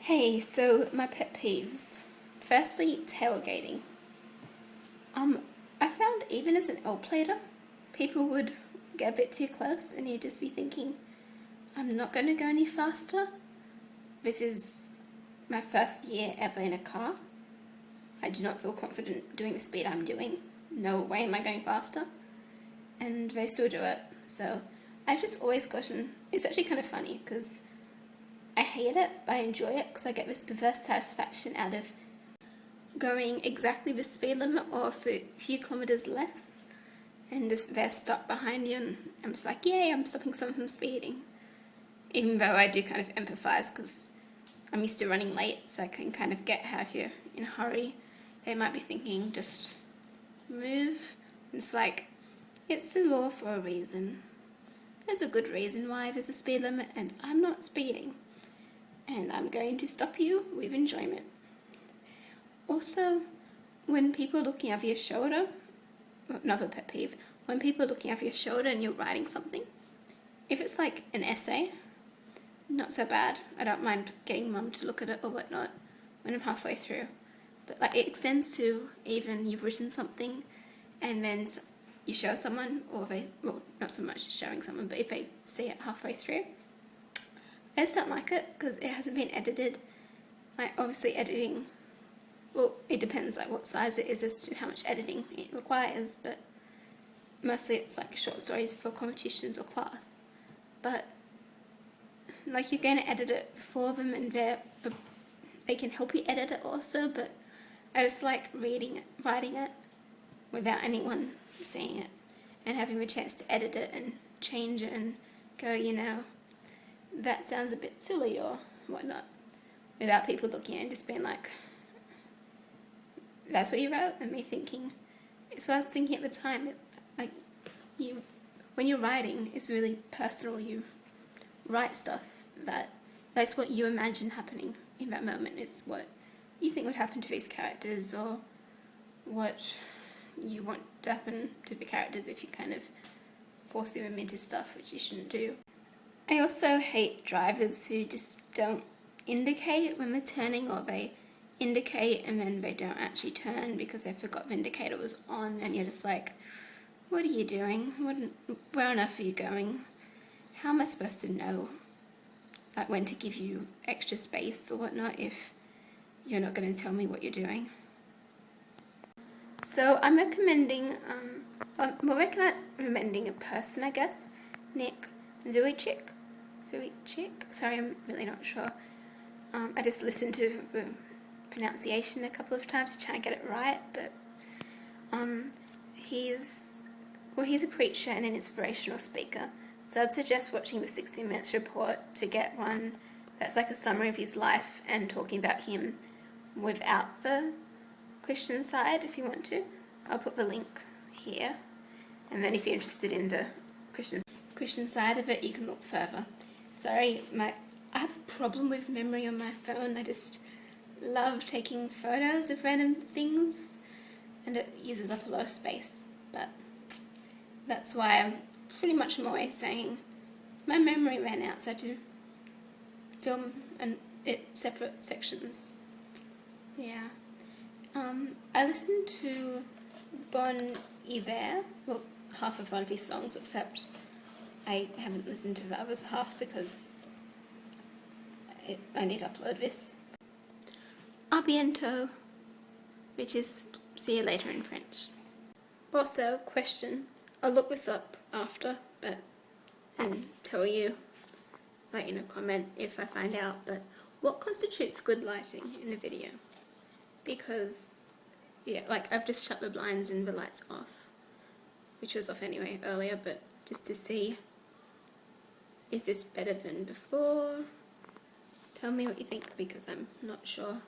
Hey, so my pet peeves. Firstly, tailgating. I found even as an L plater, people would get a bit too close and you'd just be thinking, I'm not going to go any faster. This is my first year ever in a car. I do not feel confident doing the speed I'm doing. No way am I going faster. And they still do it. So I've just always gotten, it's actually kind of funny because I hate it, but I enjoy it because I get this perverse satisfaction out of going exactly the speed limit or a few kilometers less, and just they're stuck behind you, and I'm just like, yay, I'm stopping someone from speeding. Even though I do kind of empathize because I'm used to running late, so I can kind of get how if you're in a hurry, they might be thinking, just move. And it's like, it's a law for a reason. There's a good reason why there's a speed limit, and I'm not speeding. And I'm going to stop you with enjoyment. Also, when people are looking over your shoulder, another pet peeve, when people are looking over your shoulder and you're writing something, if it's like an essay, not so bad. I don't mind getting mum to look at it or whatnot when I'm halfway through. But like it extends to even you've written something and then you show someone, or they, well, not so much showing someone, but if they see it halfway through, I just don't like it because it hasn't been edited. Like obviously editing, well, it depends like what size it is as to how much editing it requires, but mostly it's like short stories for competitions or class. But like you're going to edit it for them and they can help you edit it also, but I just like reading it, writing it without anyone seeing it and having the chance to edit it and change it and go, that sounds a bit silly or whatnot, without people looking at it and just being like, that's what you wrote, and me thinking, it's what I was thinking at the time. When you're writing, it's really personal. You write stuff that's what you imagine happening in that moment, is what you think would happen to these characters, or what you want to happen to the characters if you kind of forcing them into stuff which you shouldn't do. I also hate drivers who just don't indicate when they're turning, or they indicate and then they don't actually turn because they forgot the indicator was on, and you're just like, what are you doing? Where on earth are you going? How am I supposed to know like when to give you extra space or whatnot if you're not going to tell me what you're doing? So I'm recommending, recommending a person, I guess, Nick Vujicic. Sorry, I'm really not sure. I just listened to the pronunciation a couple of times to try and get it right, but he's a preacher and an inspirational speaker, so I'd suggest watching the 60 Minutes report to get one that's like a summary of his life and talking about him without the Christian side if you want to. I'll put the link here, and then if you're interested in the Christian side of it, you can look further. Sorry, I have a problem with memory on my phone. I just love taking photos of random things, and it uses up a lot of space, but that's why I'm pretty much always saying my memory ran out, so I had to film it separate sections. Yeah. I listened to Bon Iver, well, half of one of his songs, except I haven't listened to the other half because I need to upload this. A bientôt, which is see you later in French. Also, question, I'll look this up after, and tell you, like in a comment if I find out, but what constitutes good lighting in a video? Because, yeah, like I've just shut the blinds and the light's off, which was off anyway earlier, but just to see, is this better than before? Tell me what you think because I'm not sure.